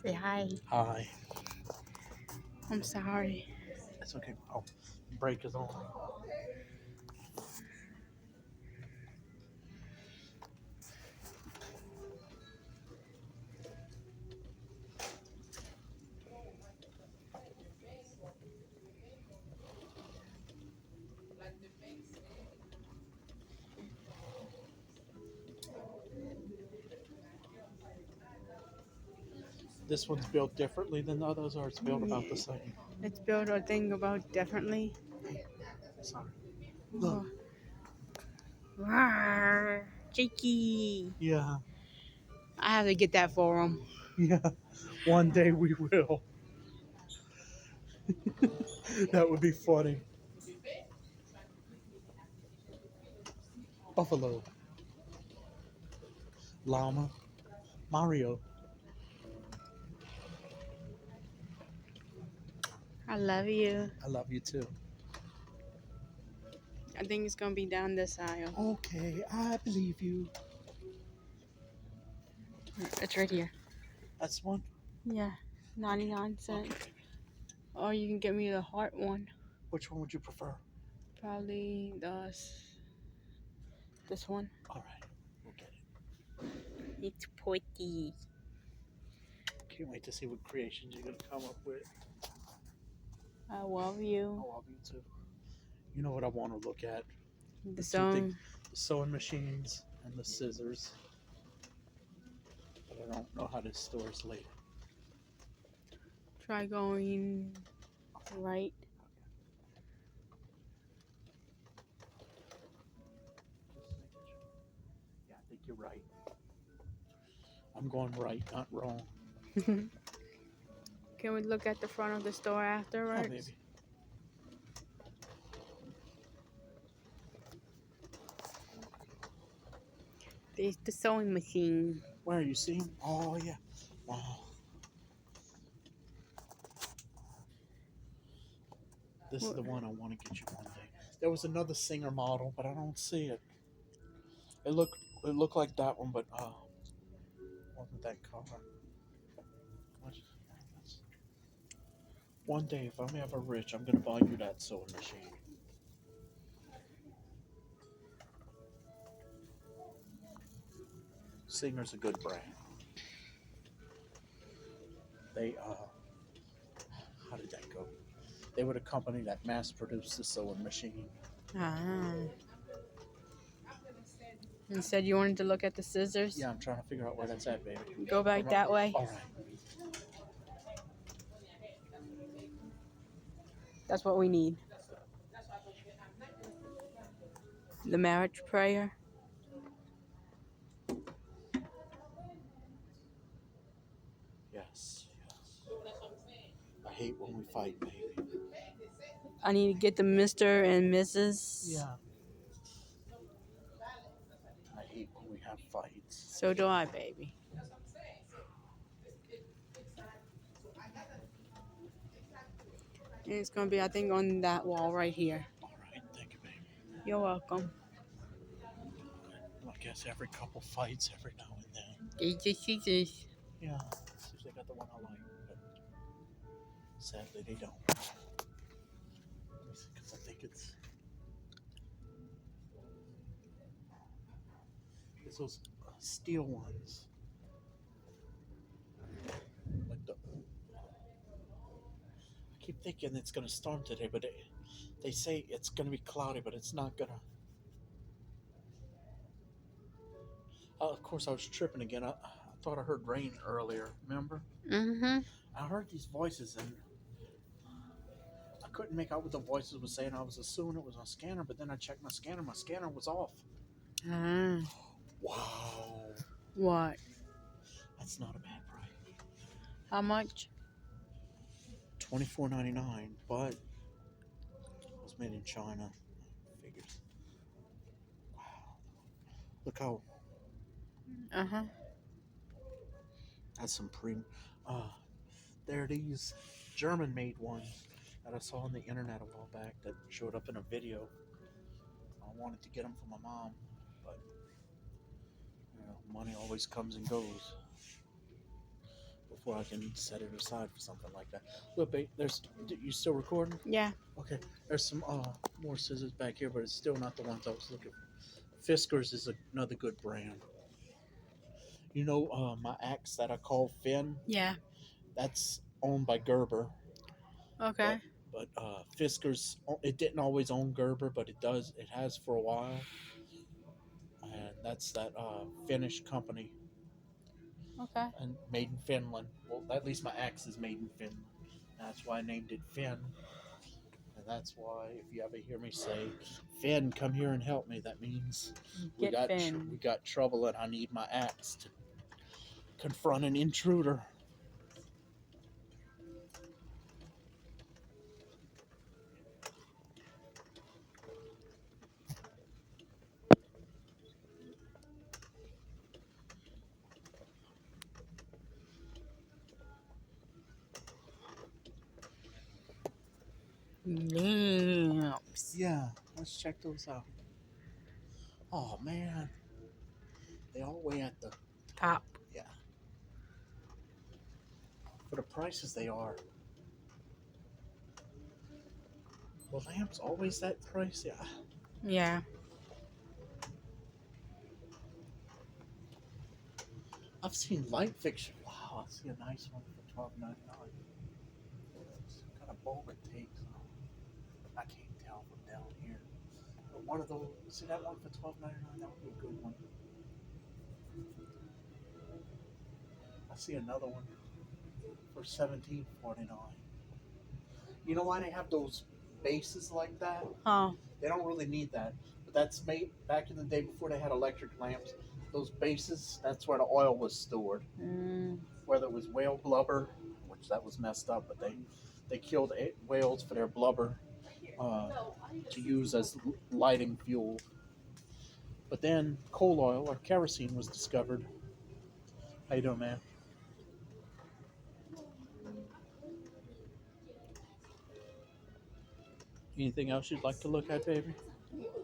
Say hi. Hi. I'm sorry. It's okay. Oh, break is on. This one's built differently than the others, or it's built about the same? Let's build our thing about differently. Sorry. Look. Oh. Rawr, Jakey. Yeah. I have to get that for him. Yeah. One day we will. That would be funny. Buffalo. Llama. Mario. I love you. I love you too. I think it's gonna be down this aisle. Okay, I believe you. It's right here. That's one? Yeah, 99 cents. Okay. Or you can get me the heart one. Which one would you prefer? Probably this one. All right. We'll get it. It's pretty. Can't wait to see what creations you're going to come up with. I love you. I love you too. You know what I want to look at? The The two things, song. the sewing machines and the scissors. But I don't know how this stores later. Try going right. Yeah, I think you're right. I'm going right, not wrong. Can we look at the front of the store Yeah, afterwards? maybe. There's the sewing machine. Where are you seeing? Oh, yeah. Wow. This is the one I want to get you one day. There was another Singer model, but I don't see it. It looked like that one, but wasn't that color. One day, if I'm ever rich, I'm gonna buy you that sewing machine. Singer's a good brand. They how did that go? They were the company that mass produced the sewing machine. Ah. You said you wanted to look at the scissors? Yeah, I'm trying to figure out where that's at, baby. Go back that way. All right. That's what we need. The marriage prayer. Yes, yes. I hate when we fight, baby. I need to get the Mr. and Mrs. Yeah. I hate when we have fights. So do I, baby. And it's going to be, I think, on that wall right here. All right, thank you, baby. You're welcome. I guess every couple fights every now and then. There's the scissors. Yeah, see if they got the one I like, but sadly they don't. Because I think it's those steel ones. Like I keep thinking it's gonna storm today, but they say it's gonna be cloudy, but it's not gonna. Of course, I was tripping again. I thought I heard rain earlier. Remember? Mm-hmm. I heard these voices and I couldn't make out what the voices were saying. I was assuming it was my scanner, but then I checked my scanner. My scanner was off. Ah. Wow. What? That's not a bad price. How much? $24.99, but it was made in China. Figures. Wow. Look how Uh-huh. that's some premium. There are these German-made ones that I saw on the internet a while back that showed up in a video. I wanted to get them for my mom, but money always comes and goes. We'll before I can set it aside for something like that. Look, babe, there's. You still recording? Yeah. Okay. There's some more scissors back here, but it's still not the ones I was looking for. Fiskars is another good brand. You know, my axe that I call Finn. Yeah. That's owned by Gerber, Okay. but Fiskars it didn't always own Gerber, but it does. It has for a while, and that's that Finnish company Okay. and made in Finland. Well, at least my axe is made in Finland. That's why I named it Finn, and that's why if you ever hear me say, "Finn, come here and help me," that means Get Finn. we got trouble, and I need my axe to confront an intruder. Lamps. Yeah, let's check those out. Oh man, they all weigh at the Top. yeah. For the prices they are. Well, lamps always that price? Yeah. Yeah. I've seen light fixture. Wow, I see a nice one for $12.99. What kind of bulb it takes? I can't tell from down here. But one of those, see that one for $12.99? That would be a good one. I see another one for $17.49. You know why they have those bases like that? Oh. They don't really need that. But that's made back in the day before they had electric lamps. Those bases, that's where the oil was stored. Mm. Whether it was whale blubber, which that was messed up, but they killed whales for their blubber uh, to use as lighting fuel. But then coal oil or kerosene was discovered. How you doing, man? Anything else you'd like to look at, baby?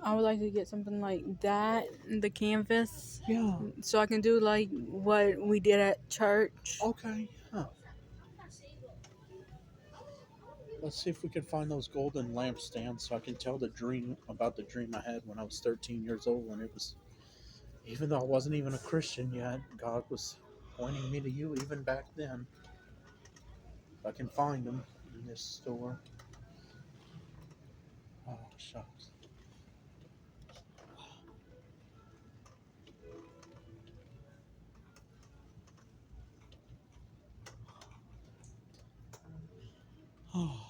I would like to get something like that, the canvas, Yeah. so I can do like what we did at church. Okay. Huh. Let's see if we can find those golden lampstands so I can tell the dream about the dream I had when I was 13 years old. When it was, even though I wasn't even a Christian yet, God was pointing me to you even back then. If I can find them in this store. Oh, shucks. Oh,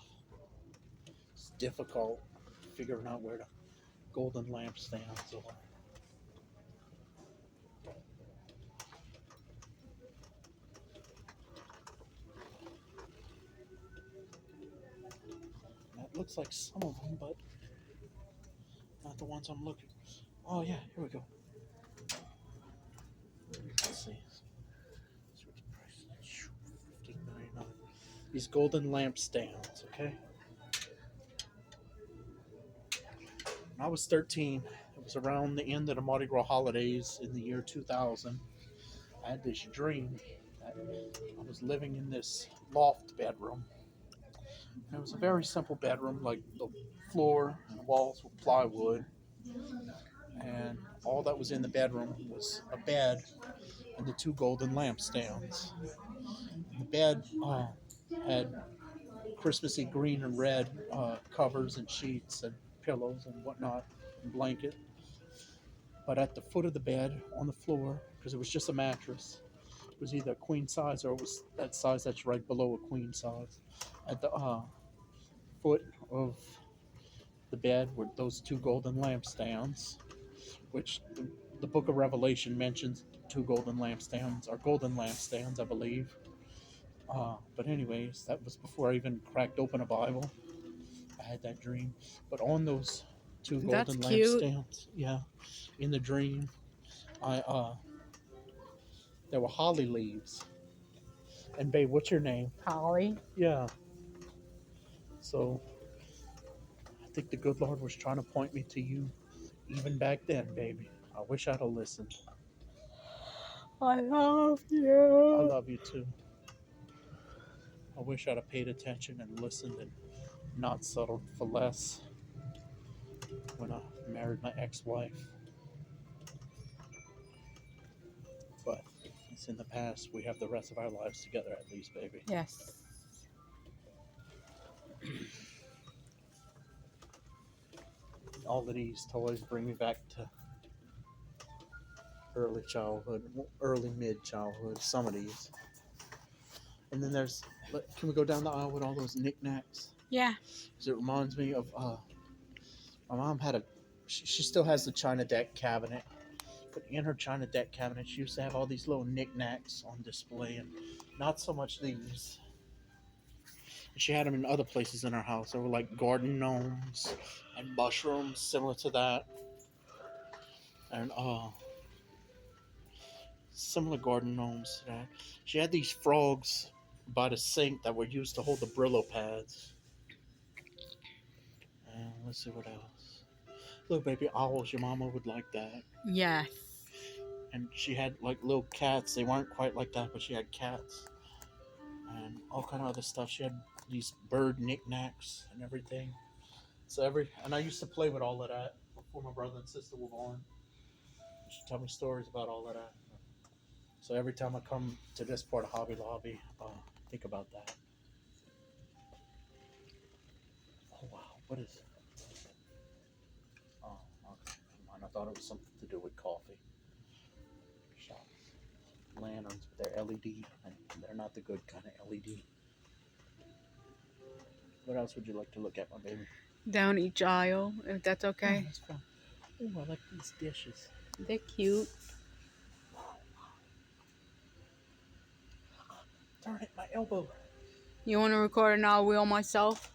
it's difficult figuring out where the golden lampstands are. That looks like some of them, but not the ones I'm looking. Oh yeah, here we go. Let's see. Switch price. $15.99. These golden lampstands, okay? When I was 13, it was around the end of the Mardi Gras holidays in the year 2000. I had this dream that I was living in this loft bedroom. And it was a very simple bedroom, like the floor and the walls were plywood. And all that was in the bedroom was a bed and the two golden lampstands. The bed had Christmassy green and red covers and sheets and pillows and whatnot, and blanket. But at the foot of the bed on the floor, because it was just a mattress, it was either a queen size or it was that size that's right below a queen size. At the foot of the bed were those two golden lampstands, which the book of Revelation mentions two golden lampstands, or golden lampstands, I believe. But anyways, that was before I even cracked open a Bible. I had that dream. But on those two That's golden cute. lampstands, yeah, in the dream, I there were holly leaves. And babe, what's your name? Holly. Yeah. So I think the good Lord was trying to point me to you even back then, baby. I wish I'd have listened. I love I you. love you too. I wish I'd have paid attention and listened and not settled for less when I married my ex-wife. But it's in the past. We have the rest of our lives together at least, baby. Yes. All of these toys bring me back to early childhood, early mid childhood. Some of these, and then there's. Can we go down the aisle with all those knickknacks? Yeah. Because it reminds me of my mom had a. She still has the china deck cabinet, but in her china deck cabinet, she used to have all these little knickknacks on display, and not so much these. She had them in other places in her house. There were like garden gnomes and mushrooms similar to that, and similar garden gnomes to that. She had these frogs by the sink that were used to hold the Brillo pads. And let's see what else. Little baby owls, your mama would like that. Yes. And she had like little cats. They weren't quite like that, but she had cats and all kind of other stuff. She had these bird knickknacks and everything. And I used to play with all of that before my brother and sister were born. She'd tell me stories about all of that. So every time I come to this part of Hobby Lobby, think about that. Oh wow, what is it? Oh, okay, never mind. I thought it was something to do with coffee. Shops, lanterns, but they're LED, and they're not the good kind of LED. What else would you like to look at, my baby? Down each aisle, if that's Oh, okay. that's fine. Oh, I like these dishes. They're cute. Darn it, my elbow. You want to record an I will myself?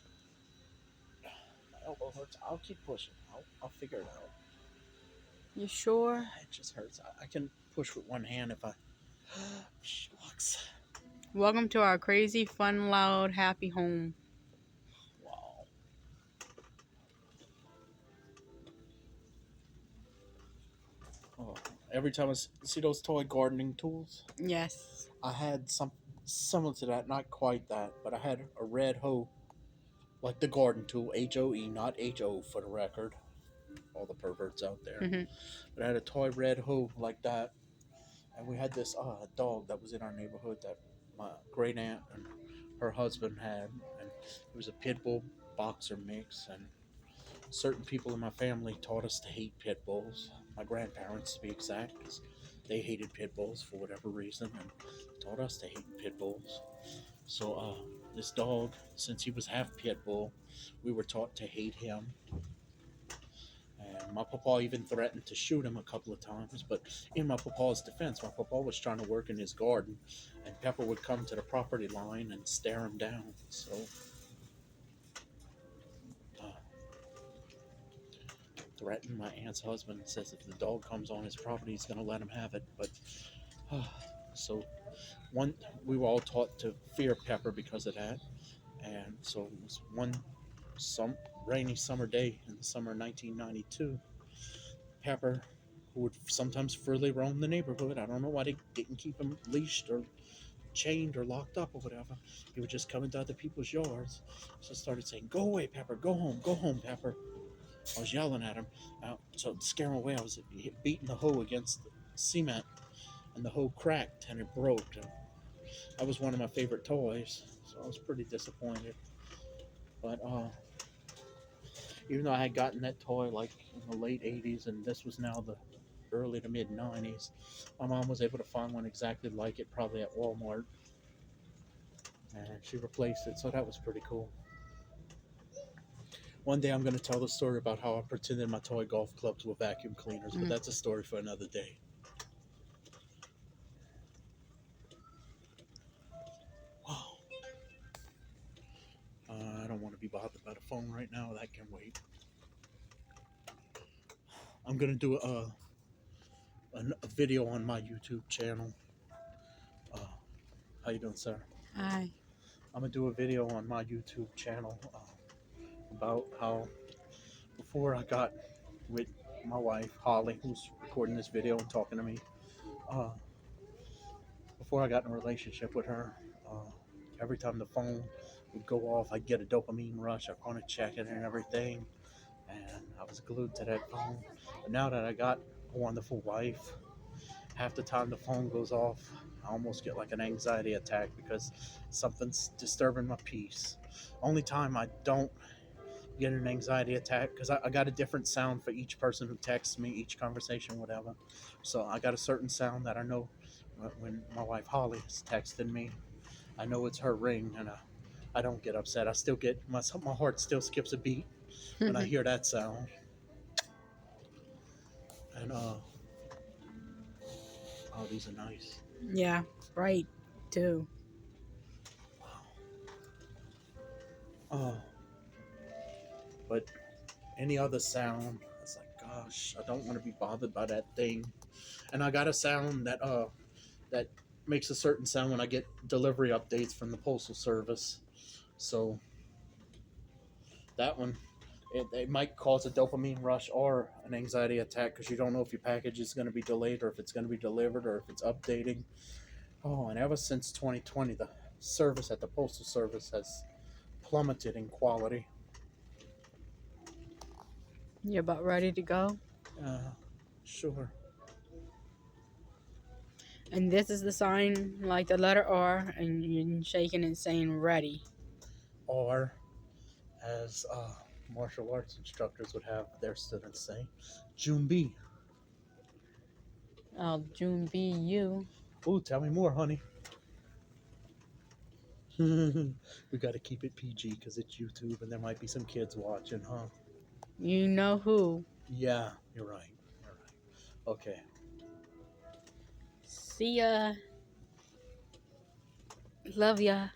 My elbow hurts. I'll keep pushing. I'll figure it out. You sure? It just hurts. I can push with one hand if I. Shucks. Welcome to our crazy, fun, loud, happy home. Wow. Oh, every time I see those toy gardening tools, Yes. I had some similar to that, not quite that, but I had a red hoe, like the garden tool, HOE, not HO for the record. All the perverts out there. Mm-hmm. But I had a toy red hoe like that, and we had this dog that was in our neighborhood that my great aunt and her husband had, and it was a pit bull boxer mix, and certain people in my family taught us to hate pit bulls. My grandparents, to be exact, because they hated pit bulls for whatever reason, and taught us to hate pit bulls. So this dog, since he was half pit bull, we were taught to hate him. And my papa even threatened to shoot him a couple of times, but in my papa's defense, my papa was trying to work in his garden, and Pepper would come to the property line and stare him down. So threatened my aunt's husband, says if the dog comes on his property, he's going to let him have it. But so we were all taught to fear Pepper because of that, and so it was some rainy summer day in the summer of 1992. Pepper, who would sometimes freely roam the neighborhood. I don't know why they didn't keep him leashed or chained or locked up or whatever. He would just come into other people's yards. So I started saying, "Go away, Pepper. Go home, Pepper." I was yelling at him. So to scare him away, I was beating the hoe against the cement, and the hoe cracked and it broke. And that was one of my favorite toys, so I was pretty disappointed. But even though I had gotten that toy like in the late 80s, and this was now the early to mid 90s, my mom was able to find one exactly like it, probably at Walmart, and she replaced it, so that was pretty cool. One day I'm going to tell the story about how I pretended my toy golf clubs were vacuum cleaners, but that's a story for another day. Wow. I don't want to be bothered by the phone right now. That can wait. I'm going to do a video on my YouTube channel. How you doing, sir? Hi. I'm going to do a video on my YouTube channel about how before I got with my wife, Holly, who's recording this video and talking to me, before I got in a relationship with her, every time the phone would go off, I'd get a dopamine rush. I'd want to check it and everything. And I was glued to that phone. But now that I got a wonderful wife, half the time the phone goes off, I almost get like an anxiety attack because something's disturbing my peace. Only time I don't get an anxiety attack because I got a different sound for each person who texts me, each conversation, whatever. So I got a certain sound that I know when my wife Holly is texting me. I know it's her ring, and I don't get upset. I still get my heart still skips a beat when I hear that sound. And oh, these are nice. Yeah, right, too. Oh, but any other sound, it's like, gosh, I don't want to be bothered by that thing. And I got a sound that makes a certain sound when I get delivery updates from the postal service. So that one, it might cause a dopamine rush or an anxiety attack because you don't know if your package is going to be delayed or if it's going to be delivered or if it's updating. Oh, and ever since 2020, the service at the postal service has plummeted in quality. You're about ready to go. Uh, sure. And this is the sign, like the letter R, and you're shaking and saying ready. Or, as martial arts instructors would have their students say, Jumbi. June B U. Ooh, tell me more, honey. We got to keep it PG because it's YouTube and there might be some kids watching, huh? You know who. Yeah, you're right. You're right. Okay. See ya. Love ya.